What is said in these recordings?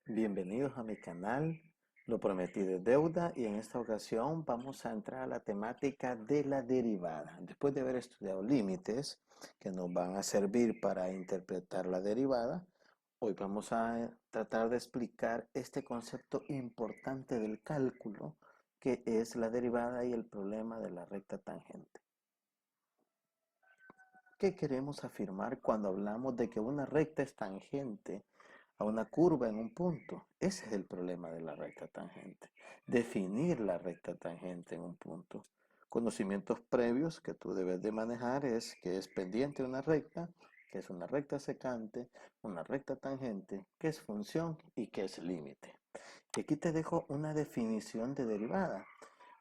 Bienvenidos a mi canal, lo prometido es deuda y en esta ocasión vamos a entrar a la temática de la derivada. Después de haber estudiado límites que nos van a servir para interpretar la derivada, hoy vamos a tratar de explicar este concepto importante del cálculo que es la derivada y el problema de la recta tangente. ¿Qué queremos afirmar cuando hablamos de que una recta es tangente a una curva en un punto? Ese es el problema de la recta tangente. Definir la recta tangente en un punto. Conocimientos previos que tú debes de manejar es que es pendiente una recta, que es una recta secante, una recta tangente, que es función y que es límite. Y aquí te dejo una definición de derivada.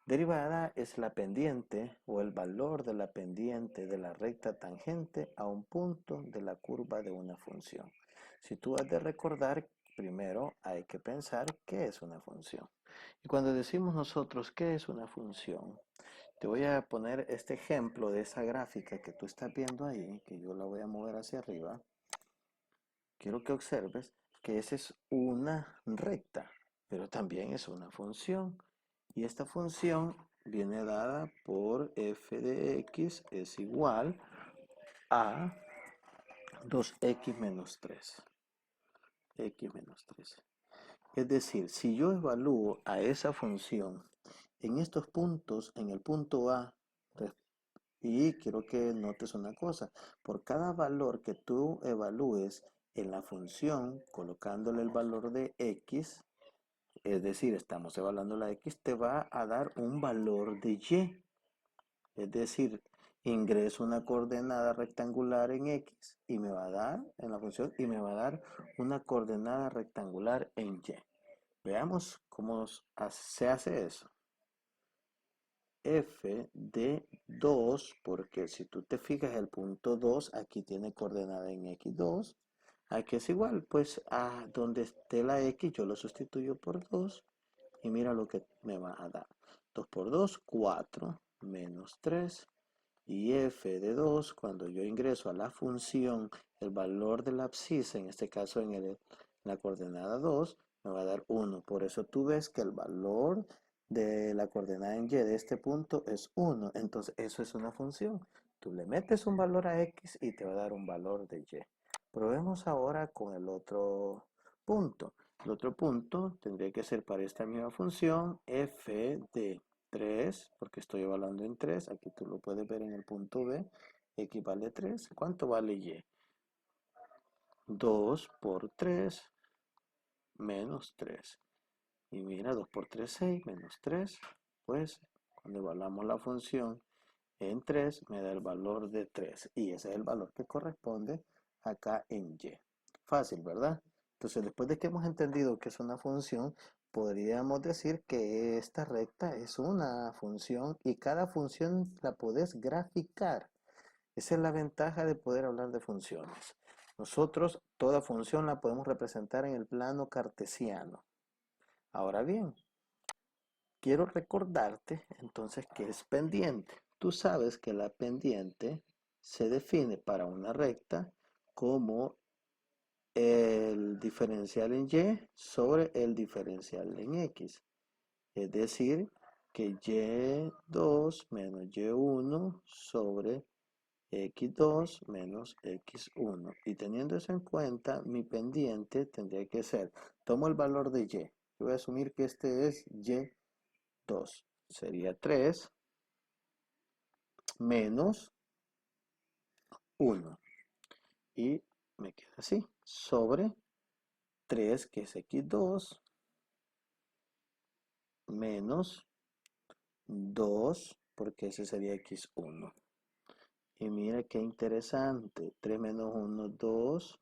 Derivada es la pendiente o el valor de la pendiente de la recta tangente a un punto de la curva de una función. Si tú has de recordar, primero hay que pensar qué es una función. Y cuando decimos nosotros qué es una función, te voy a poner este ejemplo de esa gráfica que tú estás viendo ahí, que yo la voy a mover hacia arriba. Quiero que observes que esa es una recta, pero también es una función. Y esta función viene dada por f de x es igual a 2x menos 3. X menos 3. Es decir, si yo evalúo a esa función en estos puntos, en el punto A, y quiero que notes una cosa, por cada valor que tú evalúes en la función, colocándole el valor de x, es decir, estamos evaluando la x, te va a dar un valor de y. Es decir, ingreso una coordenada rectangular en x y me va a dar, en la función, y me va a dar una coordenada rectangular en y. Veamos cómo se hace eso. F de 2, porque si tú te fijas el punto 2, aquí tiene coordenada en x2, aquí es igual, pues a donde esté la x yo lo sustituyo por 2 y mira lo que me va a dar. 2 por 2, 4, menos 3, y f de 2, cuando yo ingreso a la función, el valor de la abscisa, en este caso en la coordenada 2, me va a dar 1. Por eso tú ves que el valor de la coordenada en y de este punto es 1. Entonces eso es una función. Tú le metes un valor a x y te va a dar un valor de y. Probemos ahora con el otro punto. El otro punto tendría que ser para esta misma función f de 3, porque estoy evaluando en 3, aquí tú lo puedes ver en el punto B, x vale 3. ¿Cuánto vale y? 2 por 3 menos 3. Y mira, 2 por 3, 6, menos 3. Pues cuando evaluamos la función en 3, me da el valor de 3. Y ese es el valor que corresponde acá en y. Fácil, ¿verdad? Entonces, después de que hemos entendido que es una función, podríamos decir que esta recta es una función y cada función la podés graficar. Esa es la ventaja de poder hablar de funciones. Nosotros toda función la podemos representar en el plano cartesiano. Ahora bien, quiero recordarte entonces que es pendiente. Tú sabes que la pendiente se define para una recta como el diferencial en y sobre el diferencial en x. Es decir, que y2 menos y1 sobre x2 menos x1. Y teniendo eso en cuenta, mi pendiente tendría que ser, tomo el valor de y. Yo voy a asumir que este es y2. Sería 3 menos 1. Y me queda así, sobre 3, que es x2, menos 2, porque ese sería x1. Y mira qué interesante, 3 menos 1, 2,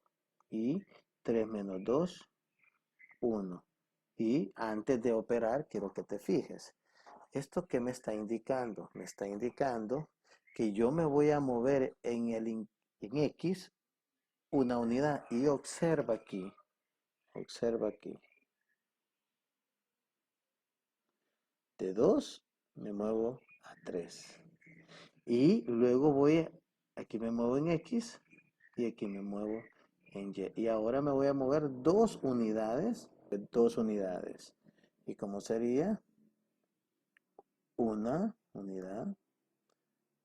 y 3 menos 2, 1. Y antes de operar, quiero que te fijes. ¿Esto qué me está indicando? Me está indicando que yo me voy a mover en X una unidad. Y observa aquí. De 2 me muevo a 3. Y luego aquí me muevo en X y aquí me muevo en Y. Y ahora me voy a mover 2 unidades 2 unidades. ¿Y cómo sería? Una unidad,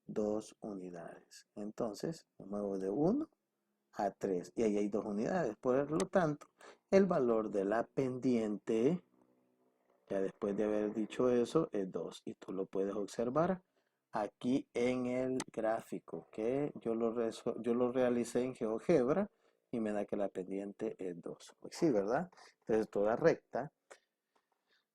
2 unidades. Entonces, me muevo de 1 a 3 y ahí hay 2 unidades. Por lo tanto, el valor de la pendiente, ya después de haber dicho eso, es 2. Y tú lo puedes observar aquí en el gráfico que yo lo realicé en GeoGebra y me da que la pendiente es 2. Pues sí, ¿verdad? Entonces toda recta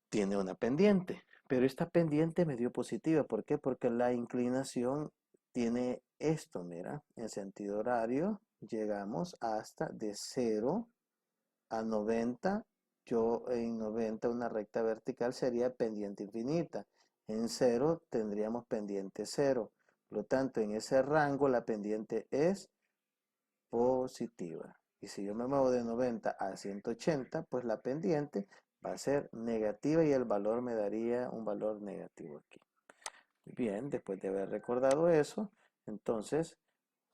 tiene una pendiente, pero esta pendiente me dio positiva. ¿Por qué? Porque la inclinación tiene esto, mira, en sentido horario llegamos hasta de 0 a 90. Yo en 90 una recta vertical sería pendiente infinita. En 0 tendríamos pendiente 0. Por lo tanto, en ese rango la pendiente es positiva. Y si yo me muevo de 90 a 180, pues la pendiente va a ser negativa y el valor me daría un valor negativo aquí. Bien, después de haber recordado eso, entonces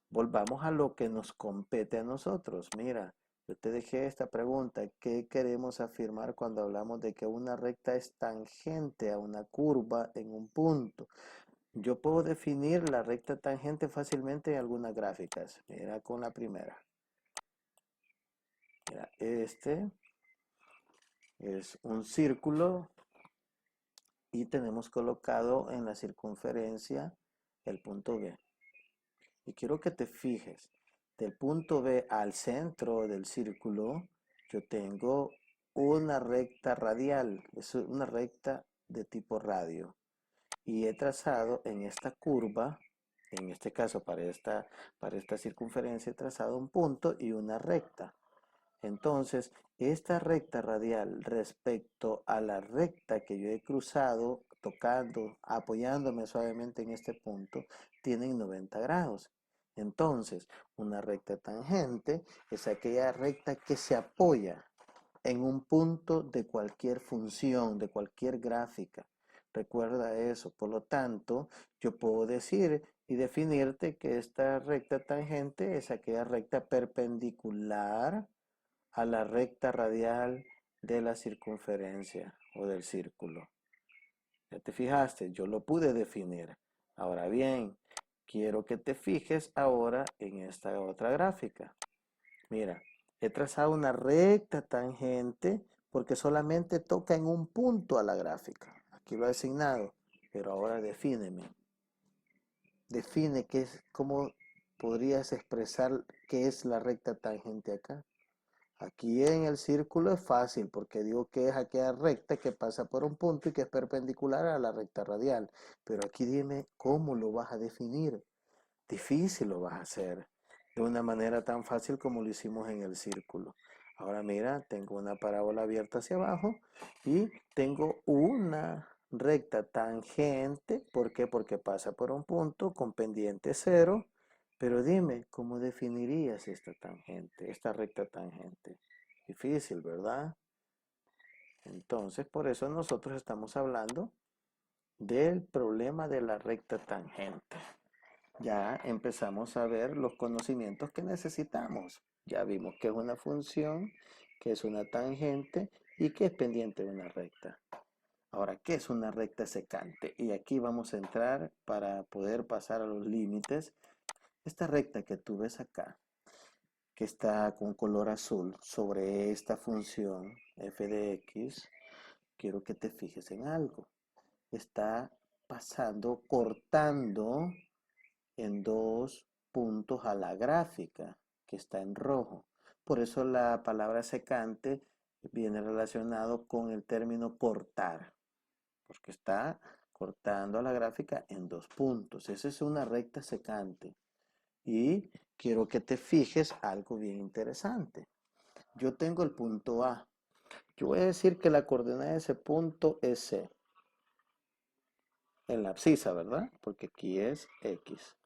volvamos a lo que nos compete a nosotros. Mira, yo te dejé esta pregunta: ¿qué queremos afirmar cuando hablamos de que una recta es tangente a una curva en un punto? Yo puedo definir la recta tangente fácilmente en algunas gráficas. Mira con la primera. Mira, este es un círculo y tenemos colocado en la circunferencia el punto B. Y quiero que te fijes, del punto B al centro del círculo, yo tengo una recta radial, es una recta de tipo radio. Y he trazado en esta curva, en este caso para esta circunferencia, he trazado un punto y una recta. Entonces, esta recta radial respecto a la recta que yo he cruzado, tocando, apoyándome suavemente en este punto, tienen 90 grados. Entonces, una recta tangente es aquella recta que se apoya en un punto de cualquier función, de cualquier gráfica. Recuerda eso. Por lo tanto, yo puedo decir y definirte que esta recta tangente es aquella recta perpendicular a la recta radial de la circunferencia o del círculo. ¿Ya te fijaste? Yo lo pude definir. Ahora bien, quiero que te fijes ahora en esta otra gráfica. Mira, he trazado una recta tangente porque solamente toca en un punto a la gráfica. Aquí lo he asignado, pero ahora defíneme. Define qué es, cómo podrías expresar qué es la recta tangente acá. Aquí en el círculo es fácil porque digo que es aquella recta que pasa por un punto y que es perpendicular a la recta radial. Pero aquí dime cómo lo vas a definir. Difícil lo vas a hacer de una manera tan fácil como lo hicimos en el círculo. Ahora mira, tengo una parábola abierta hacia abajo y tengo una recta tangente. ¿Por qué? Porque pasa por un punto con pendiente 0. Pero dime, ¿cómo definirías esta tangente, esta recta tangente? Difícil, ¿verdad? Entonces, por eso nosotros estamos hablando del problema de la recta tangente. Ya empezamos a ver los conocimientos que necesitamos. Ya vimos que es una función, que es una tangente y que es pendiente de una recta. Ahora, ¿qué es una recta secante? Y aquí vamos a entrar para poder pasar a los límites. Esta recta que tú ves acá, que está con color azul sobre esta función f de x, quiero que te fijes en algo. Está pasando, cortando en dos puntos a la gráfica que está en rojo. Por eso la palabra secante viene relacionado con el término cortar, porque está cortando a la gráfica en dos puntos. Esa es una recta secante. Y quiero que te fijes algo bien interesante. Yo tengo el punto A. Yo voy a decir que la coordenada de ese punto es C. En la abscisa, ¿verdad? Porque aquí es X.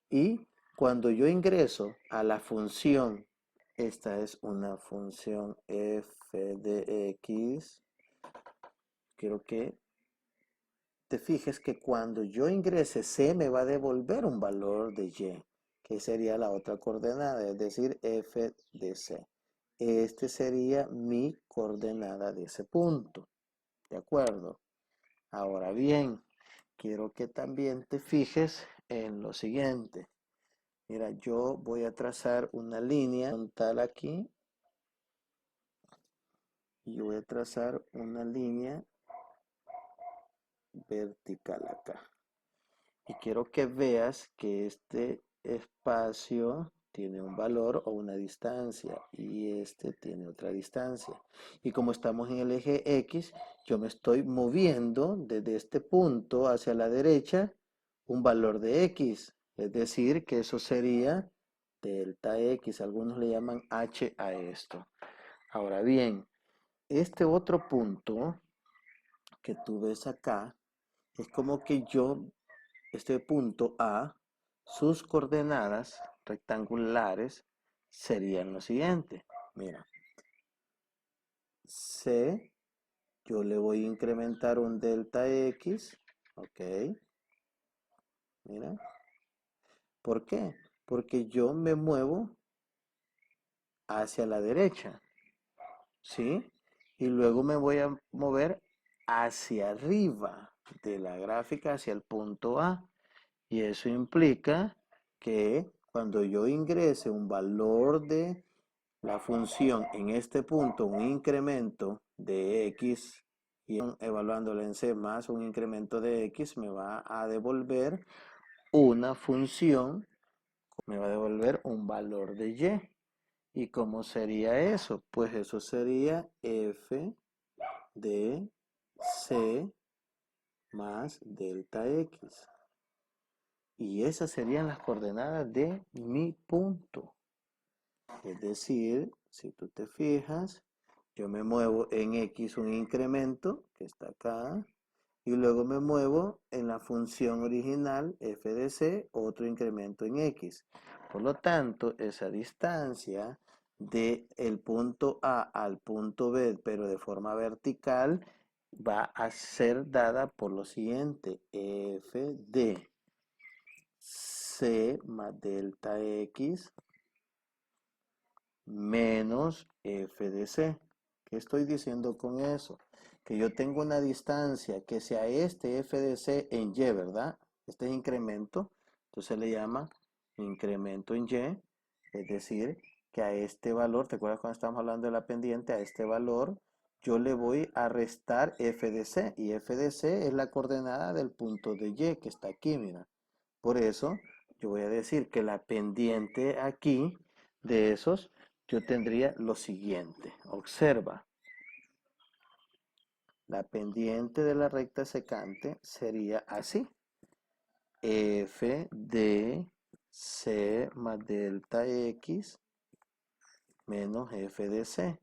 Y cuando yo ingreso a la función, esta es una función f de x, quiero que te fijes que cuando yo ingrese c me va a devolver un valor de y, que sería la otra coordenada, es decir, f de c. este sería mi coordenada de ese punto. ¿De acuerdo? Ahora bien, quiero que también te fijes en lo siguiente. Mira, yo voy a trazar una línea horizontal aquí y voy a trazar una línea vertical acá. Y quiero que veas que este espacio tiene un valor o una distancia y este tiene otra distancia. Y como estamos en el eje X, yo me estoy moviendo desde este punto hacia la derecha un valor de X. Es decir, que eso sería delta X. Algunos le llaman H a esto. Ahora bien, este otro punto que tú ves acá es como que yo este punto A, sus coordenadas rectangulares serían lo siguiente. Mira, C, yo le voy a incrementar un delta X, ok, mira. ¿Por qué? Porque yo me muevo hacia la derecha, ¿sí? Y luego me voy a mover hacia arriba de la gráfica, hacia el punto A. Y eso implica que cuando yo ingrese un valor de la función en este punto, un incremento de x, y evaluándola en C más un incremento de x, me va a devolver una función, me va a devolver un valor de y. ¿Y cómo sería eso? Pues eso sería f de c más delta x. Y esas serían las coordenadas de mi punto. Es decir, si tú te fijas, yo me muevo en X un incremento, que está acá, y luego me muevo en la función original f de c, otro incremento en X. Por lo tanto, esa distancia del punto A al punto B, pero de forma vertical, va a ser dada por lo siguiente, f de c más delta x menos f de c. ¿Qué estoy diciendo con eso? Que yo tengo una distancia que sea este f de c en y, ¿verdad? Este es incremento, entonces le llama incremento en y, es decir, que a este valor, ¿te acuerdas cuando estamos hablando de la pendiente? A este valor yo le voy a restar f de c, y f de c es la coordenada del punto de y que está aquí, mira. Por eso yo voy a decir que la pendiente aquí de esos, yo tendría lo siguiente. Observa, la pendiente de la recta secante sería así. F de C más delta X menos F de C.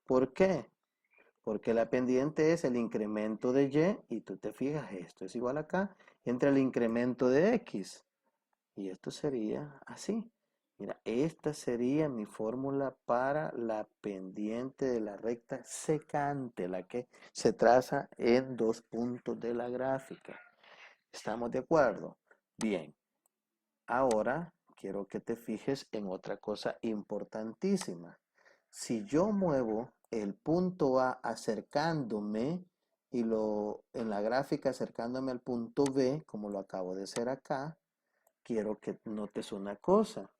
¿Por qué? Porque la pendiente es el incremento de Y tú te fijas, esto es igual acá, entre el incremento de X. Y esto sería así. Mira, esta sería mi fórmula para la pendiente de la recta secante, la que se traza en dos puntos de la gráfica. ¿Estamos de acuerdo? Bien, ahora quiero que te fijes en otra cosa importantísima. Si yo muevo el punto A acercándome y en la gráfica acercándome al punto B, como lo acabo de hacer acá, quiero que notes una cosa,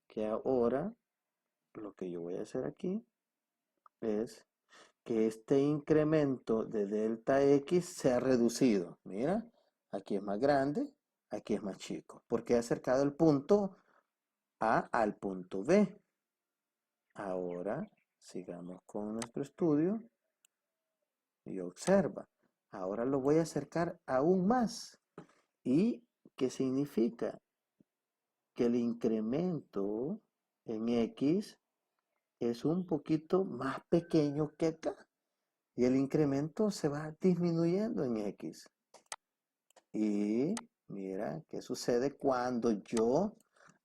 que ahora lo que yo voy a hacer aquí es que este incremento de delta X se ha reducido. Mira, aquí es más grande, aquí es más chico, porque he acercado el punto A al punto B. Ahora sigamos con nuestro estudio y observa. Ahora lo voy a acercar aún más. ¿Y qué significa? Que el incremento en X es un poquito más pequeño que acá. Y el incremento se va disminuyendo en X. Y mira, ¿qué sucede cuando yo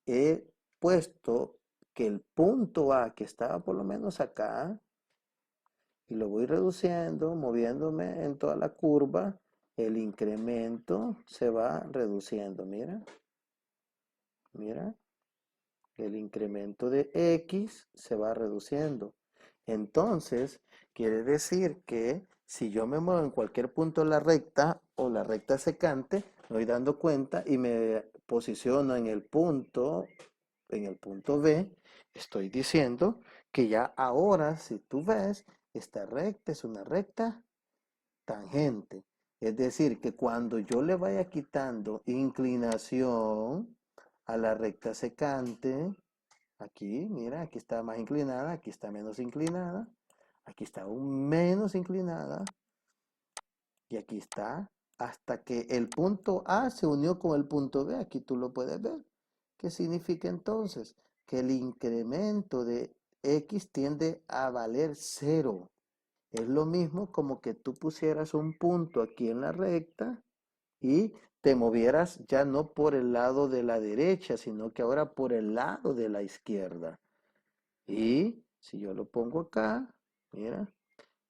he puesto que el punto A, que estaba por lo menos acá, y lo voy reduciendo, moviéndome en toda la curva, el incremento se va reduciendo. Mira, mira. el incremento de x se va reduciendo. Entonces, quiere decir que si yo me muevo en cualquier punto de la recta o la recta secante, me voy dando cuenta y me posiciono en el punto B, estoy diciendo que ya ahora, si tú ves, esta recta es una recta tangente. Es decir, que cuando yo le vaya quitando inclinación a la recta secante, aquí, mira, aquí está más inclinada, aquí está menos inclinada, aquí está aún menos inclinada y aquí está hasta que el punto A se unió con el punto B. Aquí tú lo puedes ver. ¿Qué significa entonces? Que el incremento de X tiende a valer cero. Es lo mismo como que tú pusieras un punto aquí en la recta y te movieras ya no por el lado de la derecha, sino que ahora por el lado de la izquierda. Y si yo lo pongo acá, mira,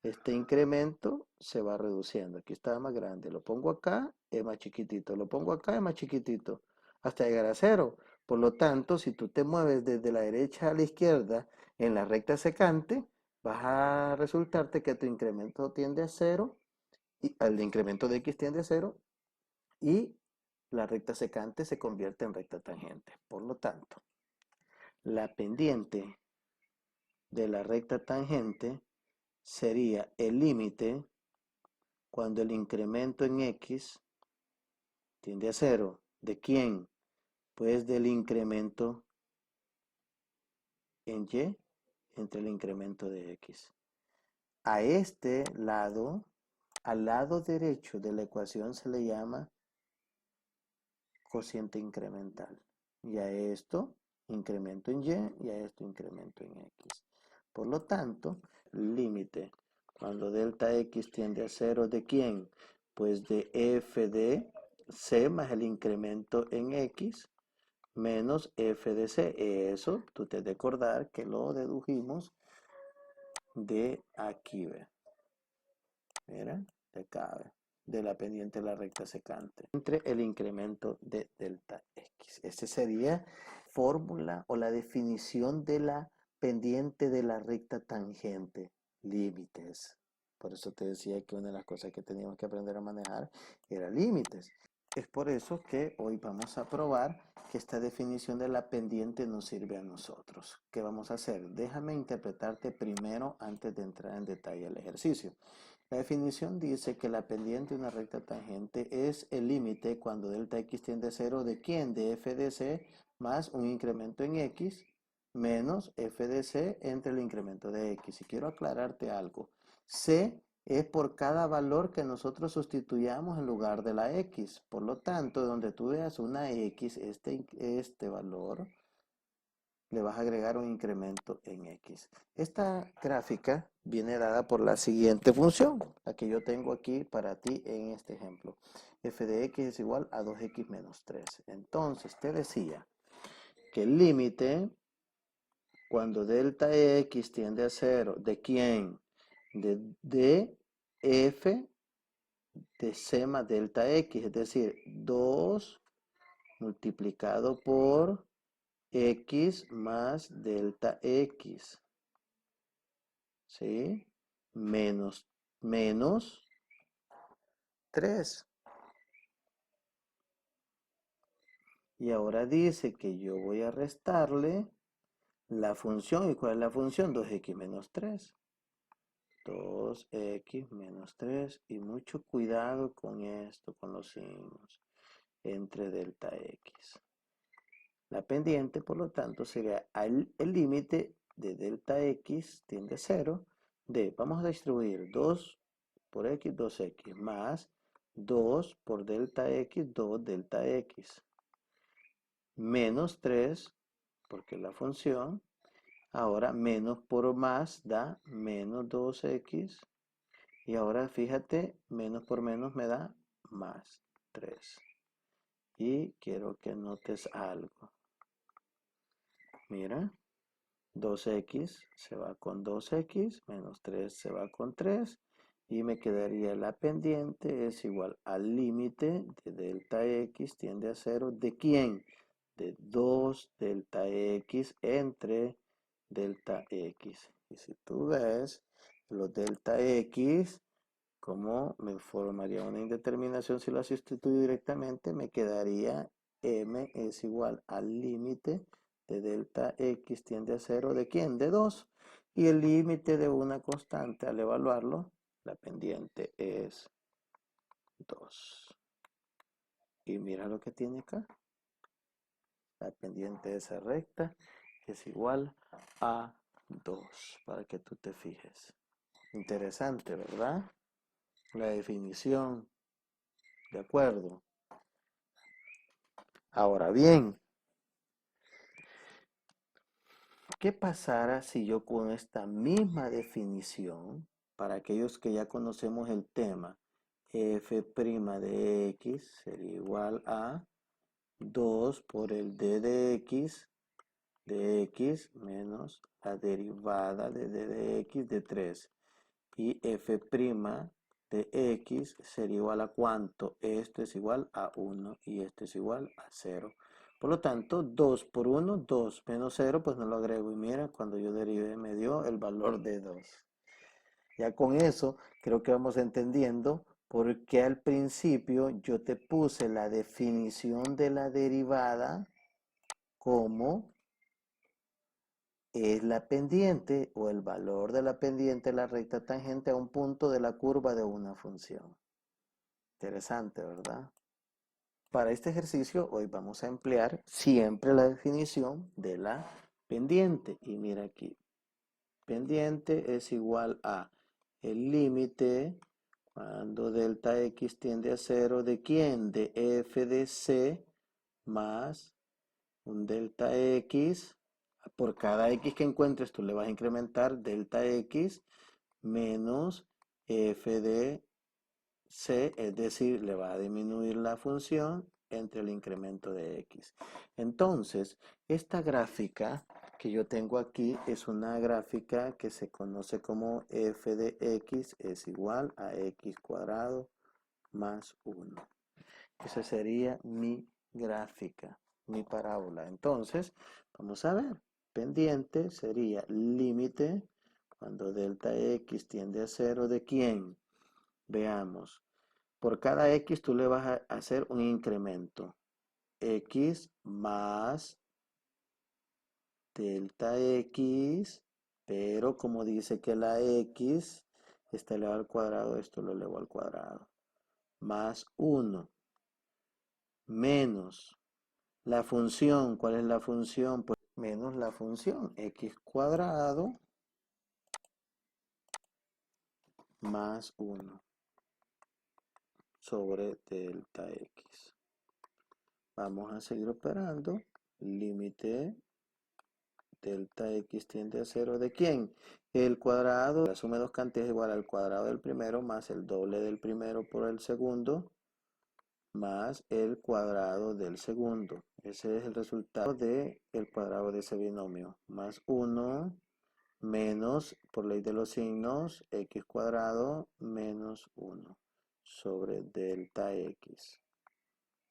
este incremento se va reduciendo. Aquí está más grande. Lo pongo acá, es más chiquitito. Lo pongo acá, es más chiquitito. Hasta llegar a cero. Por lo tanto, si tú te mueves desde la derecha a la izquierda en la recta secante, vas a resultarte que tu incremento tiende a cero, y el incremento de x tiende a cero, y la recta secante se convierte en recta tangente. Por lo tanto, la pendiente de la recta tangente sería el límite cuando el incremento en x tiende a cero. ¿De quién? Pues del incremento en y entre el incremento de x. A este lado, al lado derecho de la ecuación se le llama cociente incremental. Y a esto, incremento en y a esto, incremento en x. Por lo tanto, límite cuando delta x tiende a cero, ¿de quién? Pues de f de c más el incremento en x menos f de c. Eso tú te has de acordar que lo dedujimos de aquí, ¿ve? Mira, de acá, ¿ve? De la pendiente de la recta secante entre el incremento de delta x. Esta sería fórmula o la definición de la pendiente de la recta tangente, límites. Por eso te decía que una de las cosas que teníamos que aprender a manejar era límites. Es por eso que hoy vamos a probar que esta definición de la pendiente nos sirve a nosotros. ¿Qué vamos a hacer? Déjame interpretarte primero antes de entrar en detalle al ejercicio. La definición dice que la pendiente de una recta tangente es el límite cuando delta x tiende a cero, ¿de quién? De f de c más un incremento en x menos f de c entre el incremento de x. Y quiero aclararte algo. C es por cada valor que nosotros sustituyamos en lugar de la x. Por lo tanto, donde tú veas una x, este valor, le vas a agregar un incremento en x. Esta gráfica viene dada por la siguiente función, la que yo tengo aquí para ti en este ejemplo. F de x es igual a 2x menos 3. Entonces te decía que el límite cuando delta x tiende a cero, ¿de quién? De f de c más delta x, es decir, 2 multiplicado por x más delta x, ¿sí? Menos 3. Y ahora dice que yo voy a restarle la función. ¿Y cuál es la función? 2x menos 3. 2x menos 3. Y mucho cuidado con esto, con los signos entre delta x. La pendiente, por lo tanto, sería el límite de delta x tiende a 0 de, vamos a distribuir 2 por x, 2x, más 2 por delta x, 2 delta x, menos 3, porque la función, ahora menos por más da menos 2x, y ahora fíjate, menos por menos me da más 3. Y quiero que notes algo. Mira, 2x se va con 2x, menos 3 se va con 3, y me quedaría la pendiente es igual al límite de delta x tiende a 0, ¿de quién? de 2 delta x entre delta x. Y si tú ves los delta x, como me formaría una indeterminación si lo sustituyo directamente, me quedaría m es igual al límite de delta x tiende a 0 ¿de quién? De 2. Y el límite de una constante al evaluarlo, la pendiente es 2. Y mira lo que tiene acá. La pendiente de esa recta es igual a 2, para que tú te fijes. Interesante, ¿verdad? La definición, ¿de acuerdo? Ahora bien, ¿qué pasará si yo con esta misma definición, para aquellos que ya conocemos el tema, f' de x sería igual a 2 por el d de x menos la derivada de d de x de 3. Y f' de x sería igual a ¿cuánto? Esto es igual a 1 y esto es igual a 0. Por lo tanto, 2 por 1, 2 menos 0, pues no lo agrego. Y mira, cuando yo derivé me dio el valor de 2. Ya con eso creo que vamos entendiendo por qué al principio yo te puse la definición de la derivada como es la pendiente o el valor de la pendiente de la recta tangente a un punto de la curva de una función. Interesante, ¿verdad? Para este ejercicio hoy vamos a emplear siempre la definición de la pendiente. Y mira aquí, pendiente es igual a el límite cuando delta x tiende a 0 ¿de quién? De f de c más un delta x. Por cada x que encuentres tú le vas a incrementar delta x menos f de c, es decir, le va a disminuir la función entre el incremento de x. Entonces, esta gráfica que yo tengo aquí es una gráfica que se conoce como f de x es igual a x cuadrado más 1. Esa sería mi gráfica, mi parábola. Entonces, vamos a ver. Pendiente sería límite cuando delta x tiende a 0 ¿de quién? Veamos. Por cada x tú le vas a hacer un incremento. X más delta x, pero como dice que la x está elevado al cuadrado, esto lo elevo al cuadrado. Más 1 menos la función. ¿Cuál es la función? Pues menos la función x cuadrado más 1 sobre delta x. Vamos a seguir operando. Límite delta x tiende a 0 ¿de quién? El cuadrado, la suma de dos cantidades es igual al cuadrado del primero más el doble del primero por el segundo más el cuadrado del segundo. Ese es el resultado del cuadrado de ese binomio. Más 1 menos, por ley de los signos, x cuadrado menos 1 sobre delta x.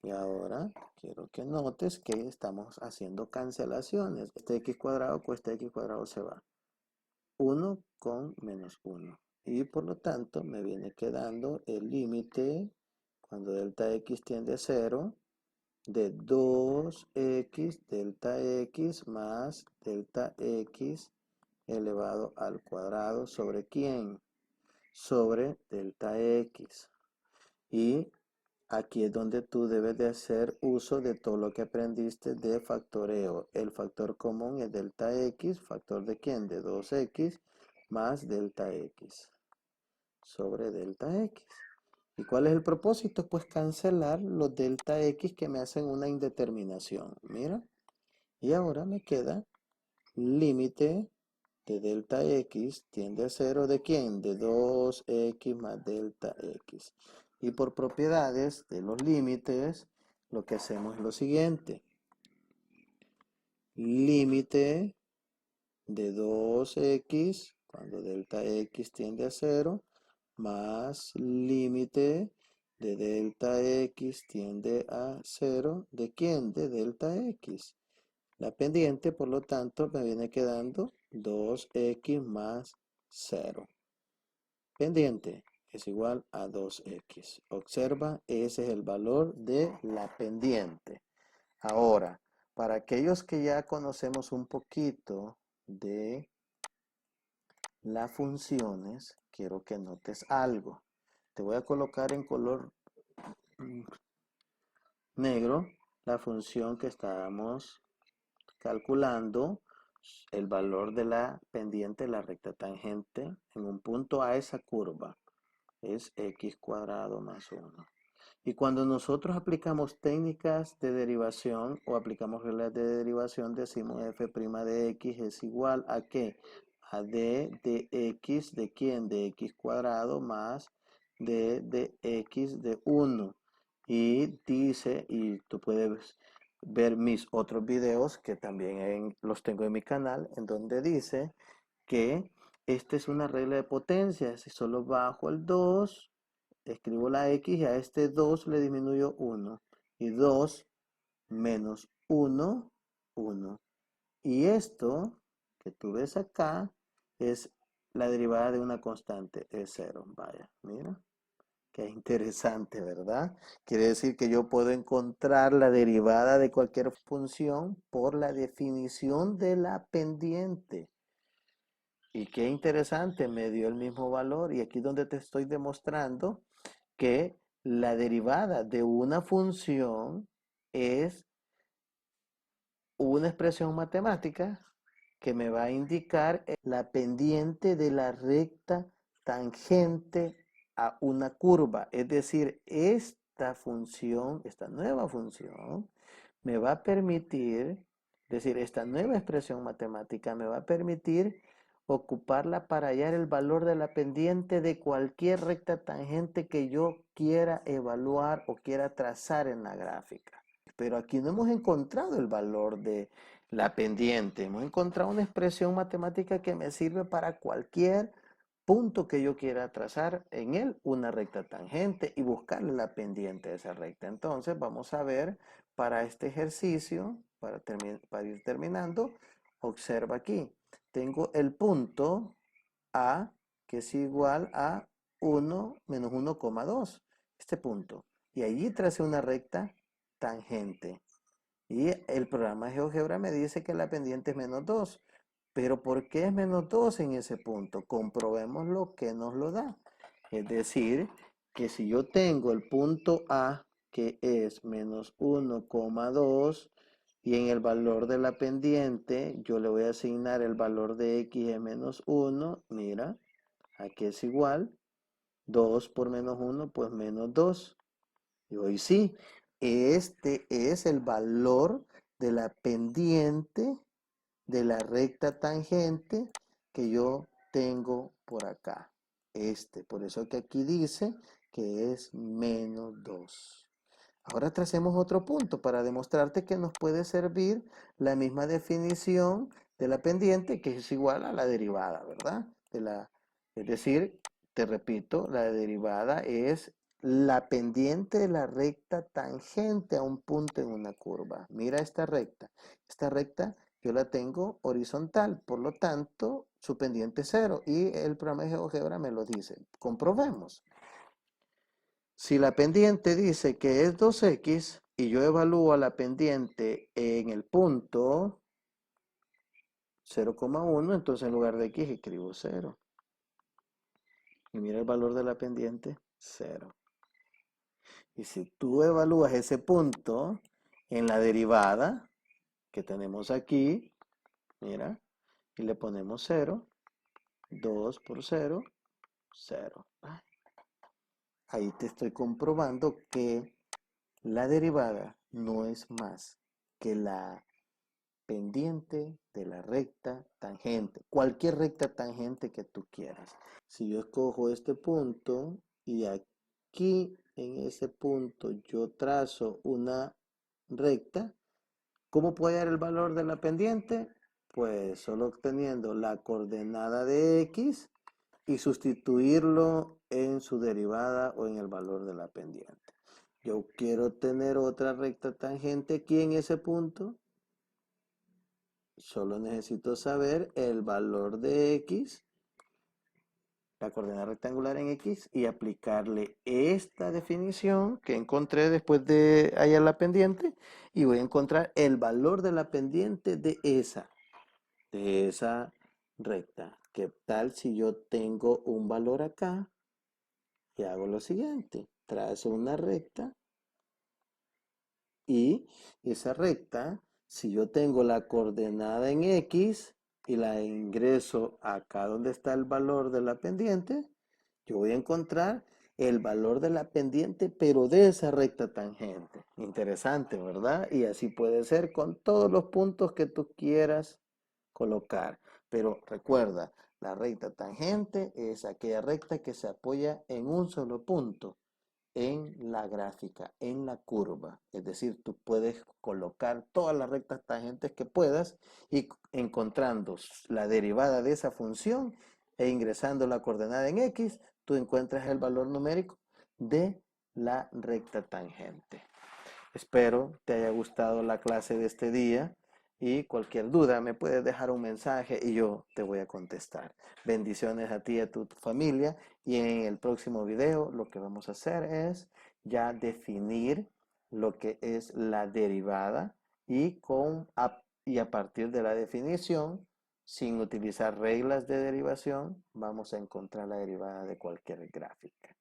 Y ahora quiero que notes que estamos haciendo cancelaciones. Este x cuadrado con este x cuadrado se va. 1 con menos 1. Y por lo tanto me viene quedando el límite cuando delta x tiende a 0 de 2x delta x más delta x elevado al cuadrado sobre ¿quién? Sobre delta x. Y aquí es donde tú debes de hacer uso de todo lo que aprendiste de factoreo. El factor común es delta x, ¿factor de quién? De 2x más delta x sobre delta x. ¿Y cuál es el propósito? Pues cancelar los delta x que me hacen una indeterminación. Mira. Y ahora me queda límite de delta x tiende a 0 ¿de quién? De 2x más delta x. Y por propiedades de los límites, lo que hacemos es lo siguiente. Límite de 2x cuando delta x tiende a 0 más límite de delta x tiende a 0. ¿De quién? De delta x. La pendiente, por lo tanto, me viene quedando 2x más 0. Pendiente es igual a 2x. Observa, ese es el valor de la pendiente. Ahora, para aquellos que ya conocemos un poquito de las funciones, quiero que notes algo. Te voy a colocar en color negro la función que estábamos calculando, el valor de la pendiente de la recta tangente en un punto a esa curva. Es x cuadrado más 1. Y cuando nosotros aplicamos técnicas de derivación o aplicamos reglas de derivación, decimos f' de x es igual a ¿qué? A d de x, ¿de quién? De x cuadrado más d de x de 1. Y dice, y tú puedes ver mis otros videos que también los tengo en mi canal, en donde dice que esta es una regla de potencia. Si solo bajo el 2, escribo la x y a este 2 le disminuyo 1. Y 2 menos 1, 1. Y esto que tú ves acá es la derivada de una constante, es 0. Vaya, mira. Qué interesante, ¿verdad? Quiere decir que yo puedo encontrar la derivada de cualquier función por la definición de la pendiente. Y qué interesante, me dio el mismo valor. Y aquí donde te estoy demostrando que la derivada de una función es una expresión matemática que me va a indicar la pendiente de la recta tangente a una curva. Es decir, esta función, esta nueva función, me va a permitir, es decir, esta nueva expresión matemática me va a permitir ocuparla para hallar el valor de la pendiente de cualquier recta tangente que yo quiera evaluar o quiera trazar en la gráfica. Pero aquí no hemos encontrado el valor de la pendiente. Hemos encontrado una expresión matemática que me sirve para cualquier punto que yo quiera trazar en él una recta tangente y buscarle la pendiente de esa recta. Entonces vamos a ver para este ejercicio, para ir terminando, observa aquí. Tengo el punto A que es igual a 1 menos 1,2. Este punto. Y allí trace una recta tangente. Y el programa de GeoGebra me dice que la pendiente es menos 2. Pero ¿por qué es menos 2 en ese punto? Comprobemos lo que nos lo da. Es decir, que si yo tengo el punto A, que es menos 1,2, y en el valor de la pendiente yo le voy a asignar el valor de x de menos 1, mira, aquí es igual, 2 por menos 1, pues menos 2. Y hoy sí, este es el valor de la pendiente de la recta tangente que yo tengo por acá. Por eso que aquí dice que es menos 2. Ahora tracemos otro punto para demostrarte que nos puede servir la misma definición de la pendiente, que es igual a la derivada, ¿verdad? Es decir, te repito, la derivada es la pendiente de la recta tangente a un punto en una curva. Mira esta recta. Esta recta yo la tengo horizontal, por lo tanto, su pendiente es 0 y el programa de GeoGebra me lo dice. Comprobemos. Si la pendiente dice que es 2x y yo evalúo la pendiente en el punto 0,1, entonces en lugar de x escribo 0. Y mira el valor de la pendiente, 0. Y si tú evalúas ese punto en la derivada que tenemos aquí, mira, y le ponemos 0, 2 por 0, 0. Ahí te estoy comprobando que la derivada no es más que la pendiente de la recta tangente, cualquier recta tangente que tú quieras. Si yo escojo este punto y aquí en ese punto yo trazo una recta, ¿cómo puedo hallar el valor de la pendiente? Pues solo obteniendo la coordenada de x y sustituirlo en en su derivada o en el valor de la pendiente. Yo quiero tener otra recta tangente aquí en ese punto. Solo necesito saber el valor de x, la coordenada rectangular en x, y aplicarle esta definición que encontré después de hallar la pendiente, y voy a encontrar el valor de la pendiente de esa recta. ¿Qué tal si yo tengo un valor acá y hago lo siguiente? Trazo una recta y esa recta, si yo tengo la coordenada en X y la ingreso acá donde está el valor de la pendiente, yo voy a encontrar el valor de la pendiente, pero de esa recta tangente. Interesante, ¿verdad? Y así puede ser con todos los puntos que tú quieras colocar. Pero recuerda, la recta tangente es aquella recta que se apoya en un solo punto en la gráfica, en la curva. Es decir, tú puedes colocar todas las rectas tangentes que puedas y encontrando la derivada de esa función e ingresando la coordenada en X, tú encuentras el valor numérico de la recta tangente. Espero te haya gustado la clase de este día y cualquier duda me puedes dejar un mensaje y yo te voy a contestar. Bendiciones a ti y a tu familia, y en el próximo video lo que vamos a hacer es ya definir lo que es la derivada y a partir de la definición, sin utilizar reglas de derivación, vamos a encontrar la derivada de cualquier gráfica.